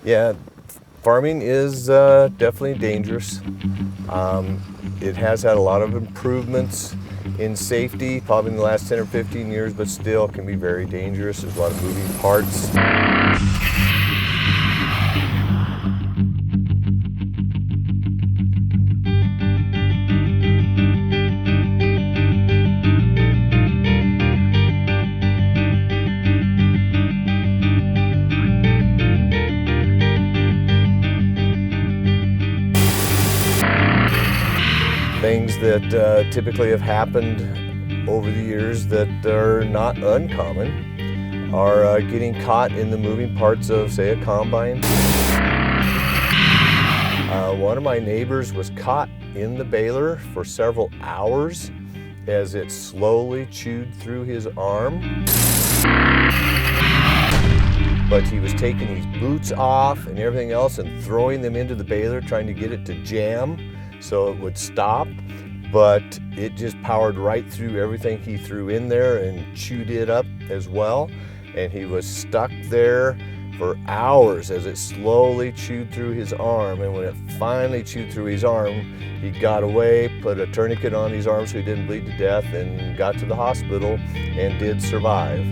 Yeah, farming is definitely dangerous. It has had a lot of improvements in safety, probably in the last 10 or 15 years, but still can be very dangerous. There's a lot of moving parts. Things that typically have happened over the years that are not uncommon are getting caught in the moving parts of, say, a combine. One of my neighbors was caught in the baler for several hours as it slowly chewed through his arm. But he was taking his boots off and everything else and throwing them into the baler, trying to get it to jam so it would stop, but it just powered right through everything he threw in there and chewed it up as well. And he was stuck there for hours as it slowly chewed through his arm. And when it finally chewed through his arm, he got away, put a tourniquet on his arm so he didn't bleed to death, and got to the hospital and did survive.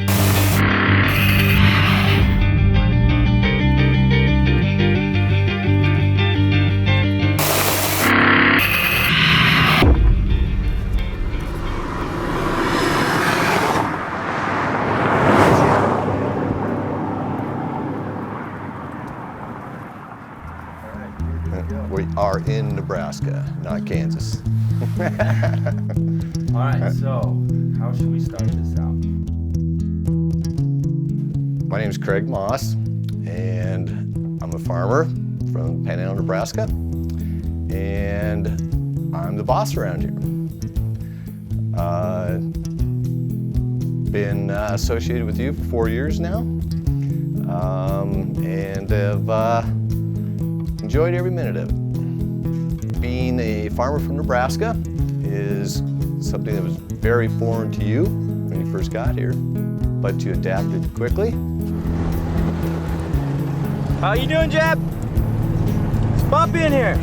We are in Nebraska, not Kansas. All right, so how should we start this out? My name is Craig Moss, and I'm a farmer from Panhandle, Nebraska, and I'm the boss around here. Been associated with you for 4 years now, and have enjoyed every minute of it. Being a farmer from Nebraska is something that was very foreign to you when you first got here, but you adapted quickly. How you doing, Jeb? Let's pop in here.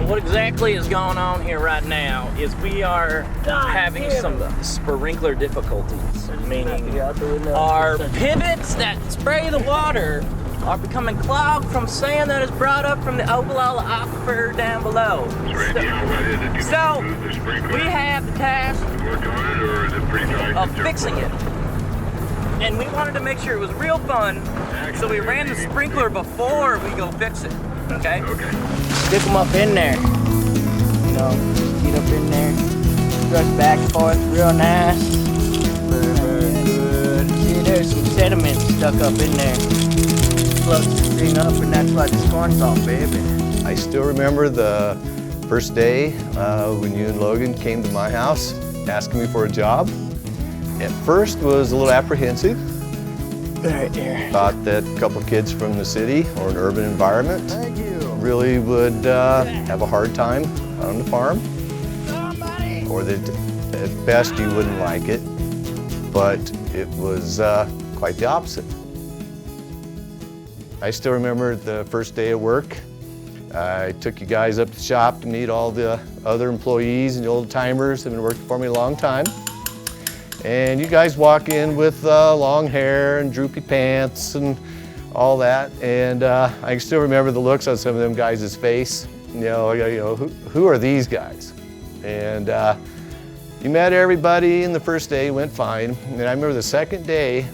What exactly is going on here right now is we are having some sprinkler difficulties, meaning our pivots that spray the water are becoming clogged from sand that is brought up from the Oglala aquifer down below. So we have the task of fixing it. And we wanted to make sure it was real fun, so we ran the sprinkler before we go fix it, okay? Stick them up in there. You know, get up in there, brush back and forth, real nice. Very good. See, there's some sediment stuck up in there. Plug this thing up, and that's why this corn's off, baby. I still remember the first day when you and Logan came to my house asking me for a job. At first was a little apprehensive. Right there. Thought that a couple kids from the city or an urban environment really would have a hard time on the farm. Or that at best you wouldn't like it, but it was quite the opposite. I still remember the first day of work. I took you guys up to the shop to meet all the other employees and the old timers that have been working for me a long time. And you guys walk in with long hair and droopy pants and all that. And I can still remember the looks on some of them guys' face. You know, who are these guys? And you met everybody, and the first day went fine. And I remember the second day,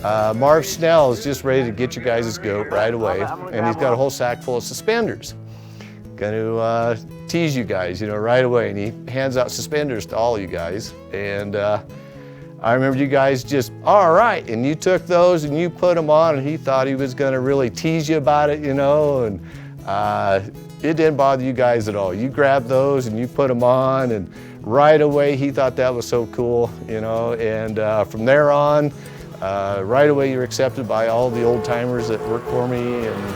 Marv Snell is just ready to get you guys' goat right away, and he's got a whole sack full of suspenders. Gonna tease you guys, right away, and he hands out suspenders to all you guys. And I remember you guys just, all right, and you took those and you put them on, and he thought he was gonna really tease you about it, and it didn't bother you guys at all. You grabbed those and you put them on, and right away he thought that was so cool, and from there on, right away you're accepted by all the old timers that work for me, and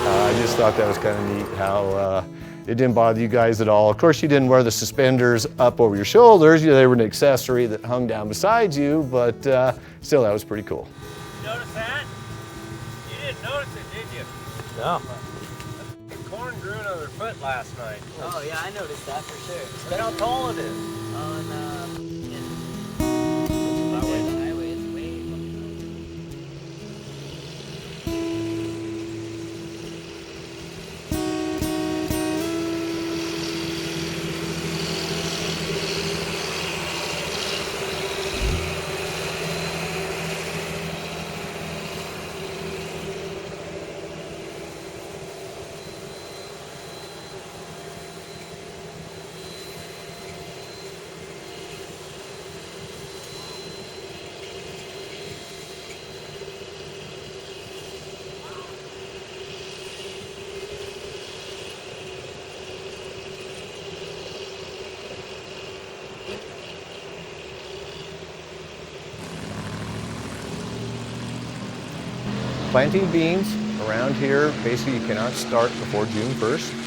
I just thought that was kind of neat how it didn't bother you guys at all. Of course, you didn't wear the suspenders up over your shoulders. They were an accessory that hung down beside you, but still, that was pretty cool. You notice that? You didn't notice it, did No. Corn grew another foot last night. Oh yeah, I noticed that for sure. Look how tall it is. On That way. the highway, it's way fucking Planting beans around here, basically you cannot start before June 1st.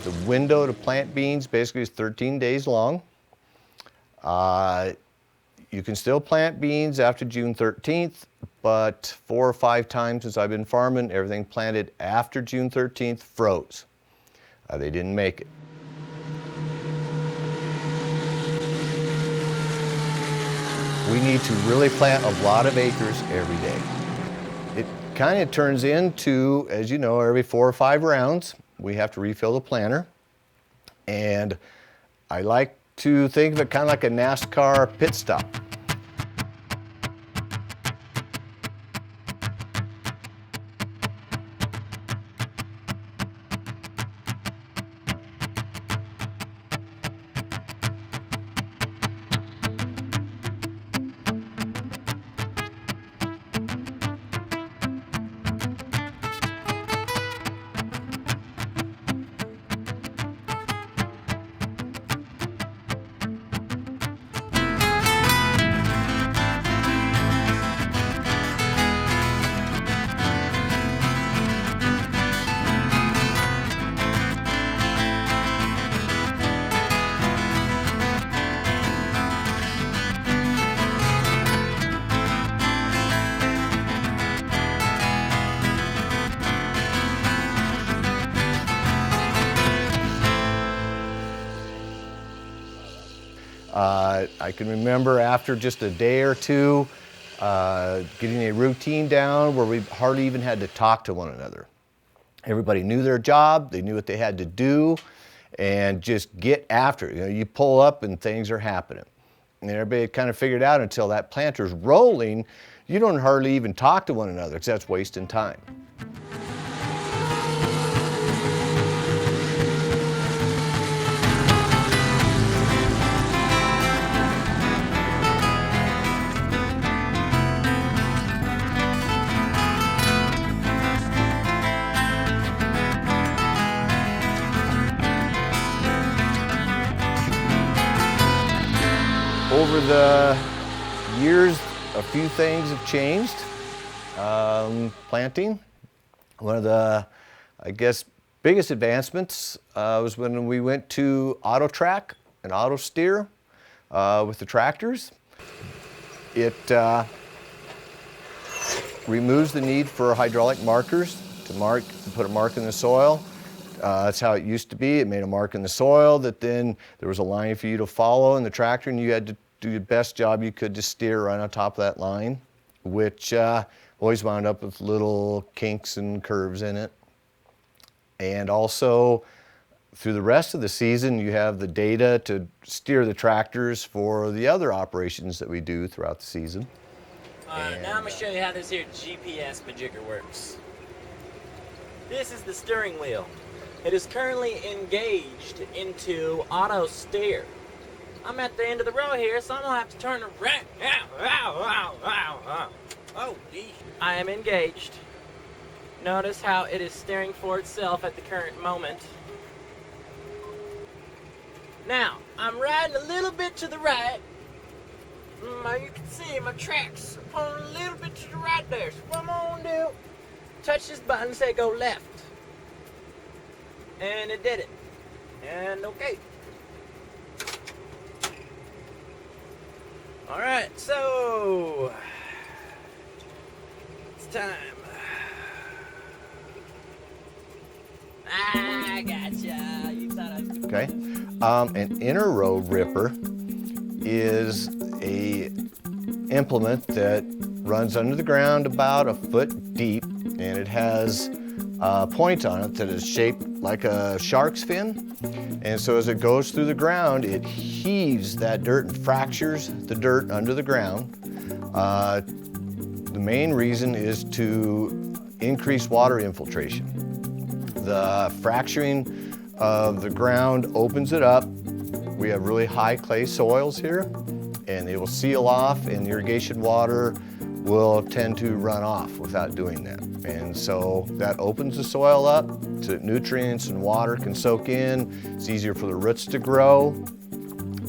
The window to plant beans basically is 13 days long. You can still plant beans after June 13th, but 4 or 5 times since I've been farming, everything planted after June 13th froze. They didn't make it. We need to really plant a lot of acres every day. It kind of turns into, as you know, every 4 or 5 rounds, we have to refill the planter. And I like to think of it kind of like a NASCAR pit stop. I can remember after just a day or two, getting a routine down where we hardly even had to talk to one another. Everybody knew their job, they knew what they had to do, and just get after it. You know, you pull up and things are happening. And everybody kind of figured out until that planter's rolling, you don't hardly even talk to one another because that's wasting time. Over the years, a few things have changed. Planting. One of the, I guess, biggest advancements was when we went to auto track and auto steer with the tractors. It removes the need for hydraulic markers to put a mark in the soil. That's how it used to be. It made a mark in the soil that then there was a line for you to follow in the tractor, and you had to do the best job you could to steer right on top of that line, which always wound up with little kinks and curves in it. And also, through the rest of the season, you have the data to steer the tractors for the other operations that we do throughout the season. Now I'm going to show you how this here GPS majigger works. This is the steering wheel. It is currently engaged into auto steer. I'm at the end of the row here, so I'm going to have to turn around. Oh, geez. I am engaged. Notice how it is steering for itself at the current moment. Now, I'm riding a little bit to the right. You can see my tracks are pulling a little bit to the right there. So what I'm going to do, touch this button and say go left. And it did it. And okay. Alright, so it's time. I gotcha. You thought I was gonna... Okay. An inner row ripper is a implement that runs under the ground about a foot deep, and it has a point on it that is shaped like a shark's fin. And so as it goes through the ground, it heaves that dirt and fractures the dirt under the ground. The main reason is to increase water infiltration. The fracturing of the ground opens it up. We have really high clay soils here, and they will seal off, and irrigation water will tend to run off without doing that. And so that opens the soil up so that nutrients and water can soak in. It's easier for the roots to grow,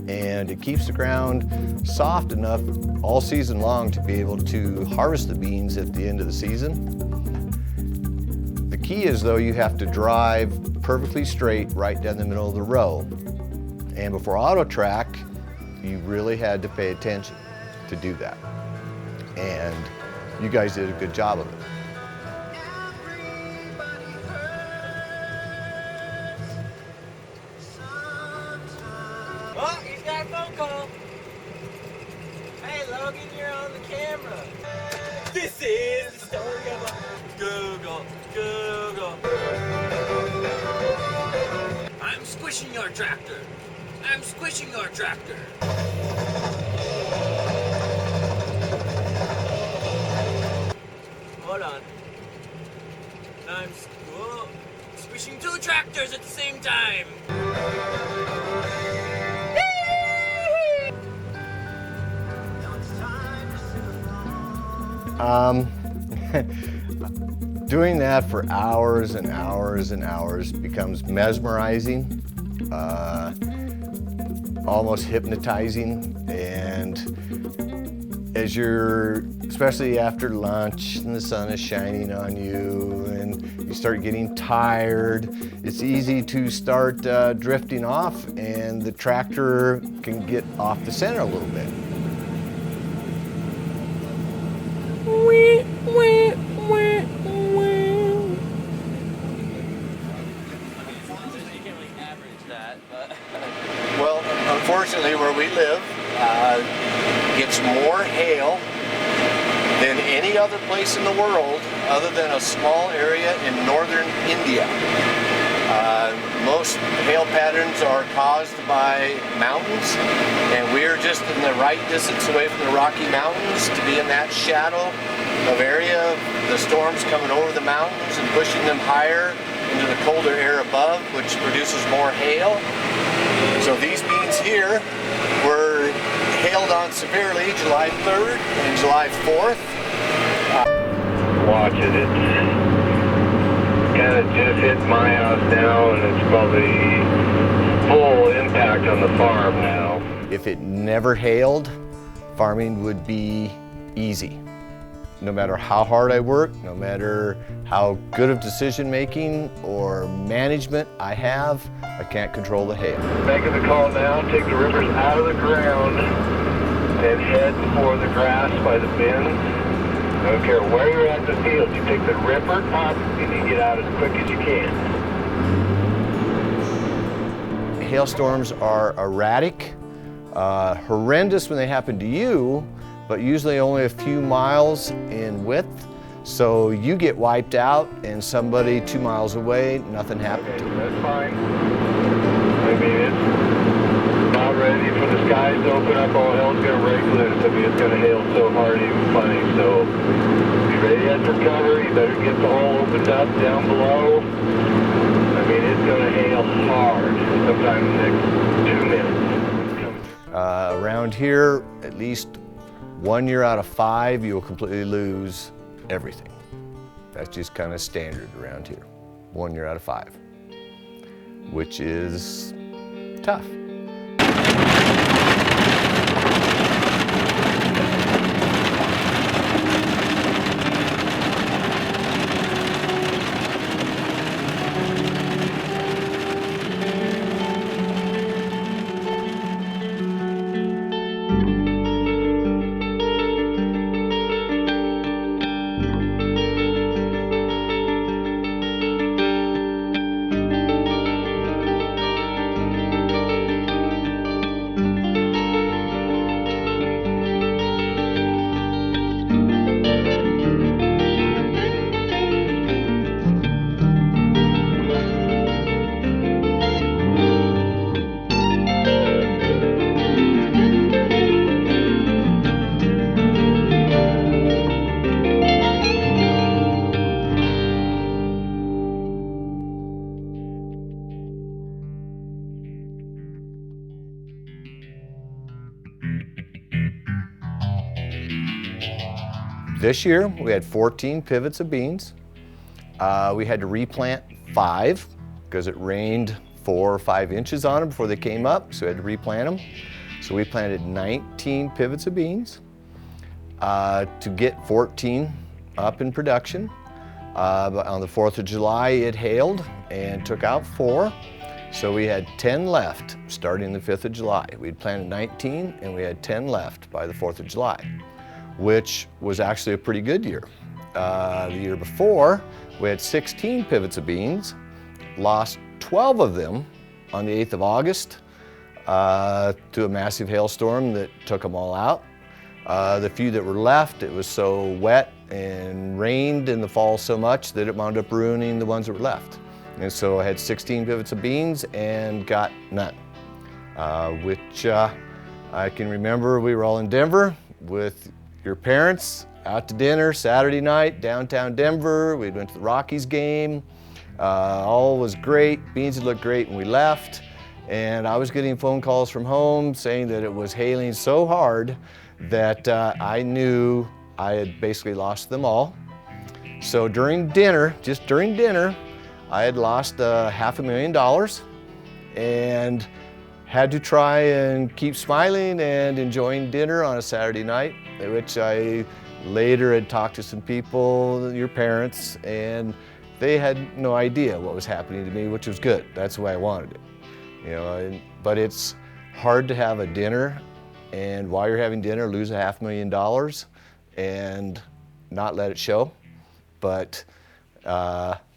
and it keeps the ground soft enough all season long to be able to harvest the beans at the end of the season. The key is, though, you have to drive perfectly straight right down the middle of the row. And before auto track, you really had to pay attention to do that. And you guys did a good job of it. Oh, he's got a phone call. Hey, Logan, you're on the camera. This is the story of a Google. I'm squishing your tractor. I'm squishing your tractor. Hold on. Whoa, squishing two tractors at the same time. Doing that for hours and hours and hours becomes mesmerizing, almost hypnotizing, and as you're, especially after lunch and the sun is shining on you and you start getting tired, it's easy to start drifting off, and the tractor can get off the center a little bit. Well, unfortunately, where we live gets more hail than any other place in the world other than a small area in northern India. Most hail patterns are caused by mountains, and we're just in the right distance away from the Rocky Mountains to be in that shadow of area of the storms coming over the mountains and pushing them higher into the colder air above, which produces more hail. So these beans here were hailed on severely July 3rd and July 4th. Watch it. It's kind of just hit my house now, and it's probably full impact on the farm now. If it never hailed, farming would be easy. No matter how hard I work, no matter how good of decision making or management I have, I can't control the hail. Making the call now, take the rippers out of the ground and head for the grass by the bins. I don't care where you're at in the field, you take the ripper up and you get out as quick as you can. Hailstorms are erratic, horrendous when they happen to you, but usually only a few miles in width. So you get wiped out and somebody 2 miles away, nothing happened to them. That's fine. I mean, it's about ready for the skies to open up. All hell's going to break loose. I mean, it's going to hail so hard, even funny. So be ready at for cover. You better get the hole opened up down below. I mean, it's going to hail hard sometime in the next 2 minutes. Around here, at least 1 year out of 5, you will completely lose everything. That's just kind of standard around here. 1 year out of 5, which is tough. This year, we had 14 pivots of beans. We had to replant 5 because it rained 4 or 5 inches on them before they came up, so we had to replant them. So we planted 19 pivots of beans to get 14 up in production. But on the 4th of July, it hailed and took out 4. So we had 10 left starting the 5th of July. We'd planted 19 and we had 10 left by the 4th of July, which was actually a pretty good year. The year before, we had 16 pivots of beans, lost 12 of them on the 8th of August to a massive hailstorm that took them all out. The few that were left, it was so wet and rained in the fall so much that it wound up ruining the ones that were left. And so I had 16 pivots of beans and got none, which I can remember we were all in Denver with your parents out to dinner Saturday night, downtown Denver. We went to the Rockies game. All was great. Beans had looked great when we left. And I was getting phone calls from home saying that it was hailing so hard that I knew I had basically lost them all. So during dinner, just during dinner, I had lost $500,000 and had to try and keep smiling and enjoying dinner on a Saturday night, which I later had talked to some people, your parents, and they had no idea what was happening to me, which was good. That's the way I wanted it. You know, but it's hard to have a dinner and while you're having dinner lose $500,000 and not let it show, but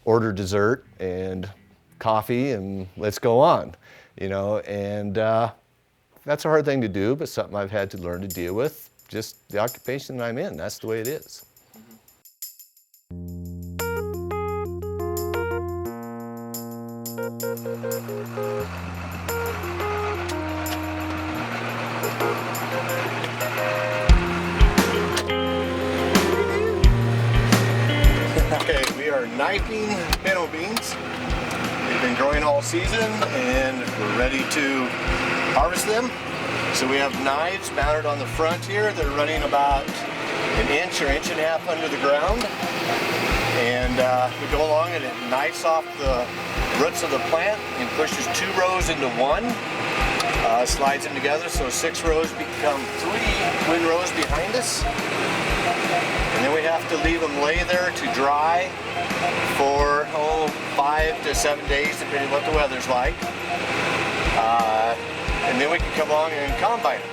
order dessert and coffee and let's go on, you know, and that's a hard thing to do, but something I've had to learn to deal with. Just the occupation that I'm in, that's the way it is. Okay, we are knifing pinto beans. We've been growing all season and we're ready to harvest them. So we have knives mounted on the front here. They're running about an inch or inch and a half under the ground. And we go along and it knifes off the roots of the plant and pushes 2 rows into 1. Slides them together so 6 rows become 3 windrows behind us. And then we have to leave them lay there to dry for 5 to 7 days, depending on what the weather's like. And then we can come along and combine them.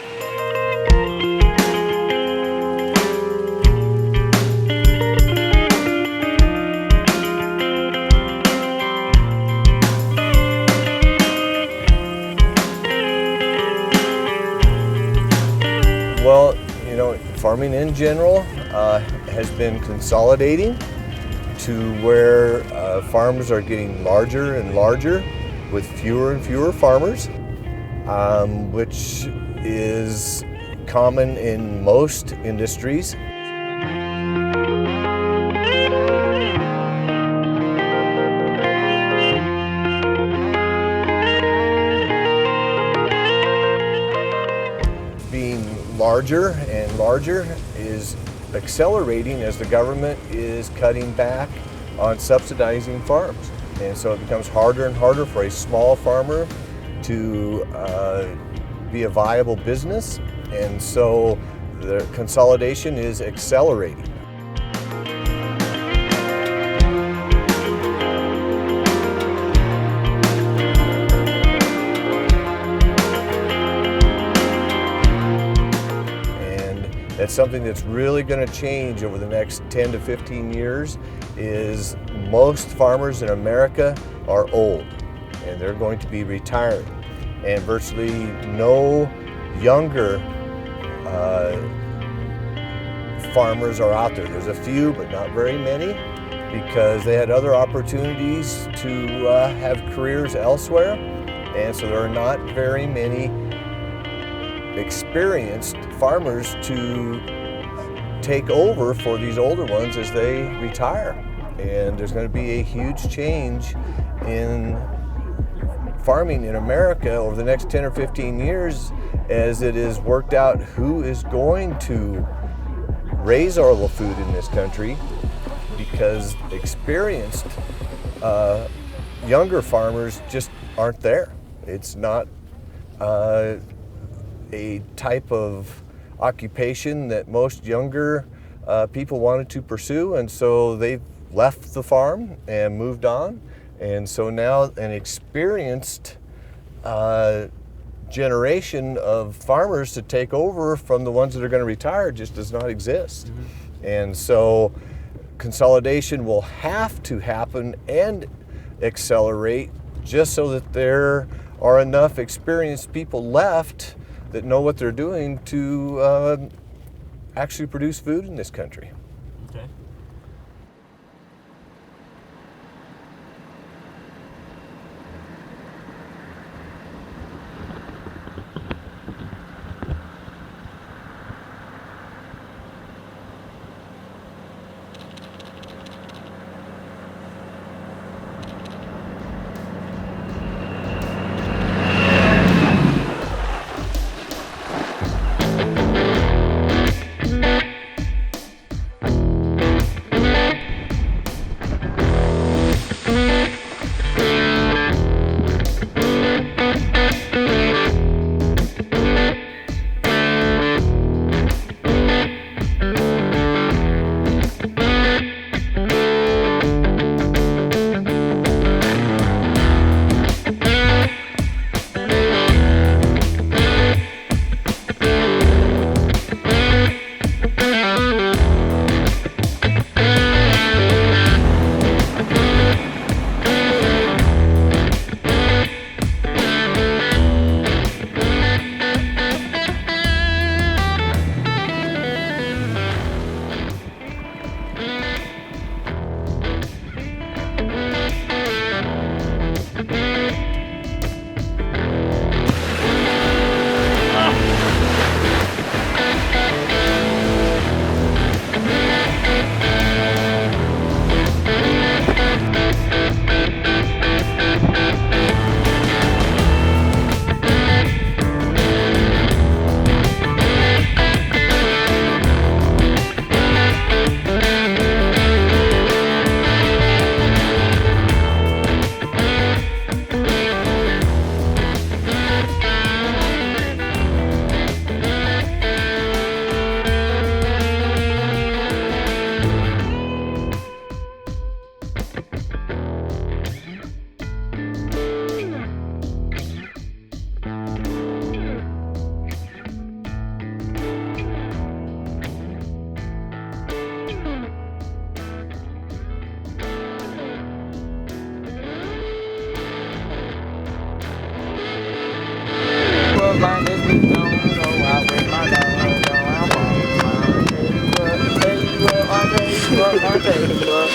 Well, you know, farming in general has been consolidating to where farms are getting larger and larger with fewer and fewer farmers, which is common in most industries. Larger and larger is accelerating as the government is cutting back on subsidizing farms. And so it becomes harder and harder for a small farmer to be a viable business. And so the consolidation is accelerating. That's something that's really going to change over the next 10 to 15 years is most farmers in America are old and they're going to be retiring. And virtually no younger farmers are out there. There's a few, but not very many, because they had other opportunities to have careers elsewhere. And so there are not very many experienced farmers to take over for these older ones as they retire. And there's going to be a huge change in farming in America over the next 10 or 15 years as it is worked out who is going to raise all the food in this country because experienced younger farmers just aren't there. It's not a type of occupation that most younger people wanted to pursue, and so they've left the farm and moved on. And so now an experienced generation of farmers to take over from the ones that are going to retire just does not exist. Mm-hmm. And so consolidation will have to happen and accelerate just so that there are enough experienced people left that know what they're doing to actually produce food in this country. Okay.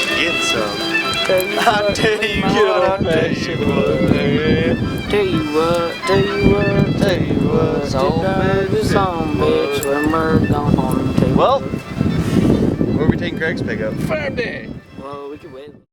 Get some. I tell you what, tell you what, bitch, when we're gone home. Well, where are we taking Craig's pickup? Fun day. Well, we can wait.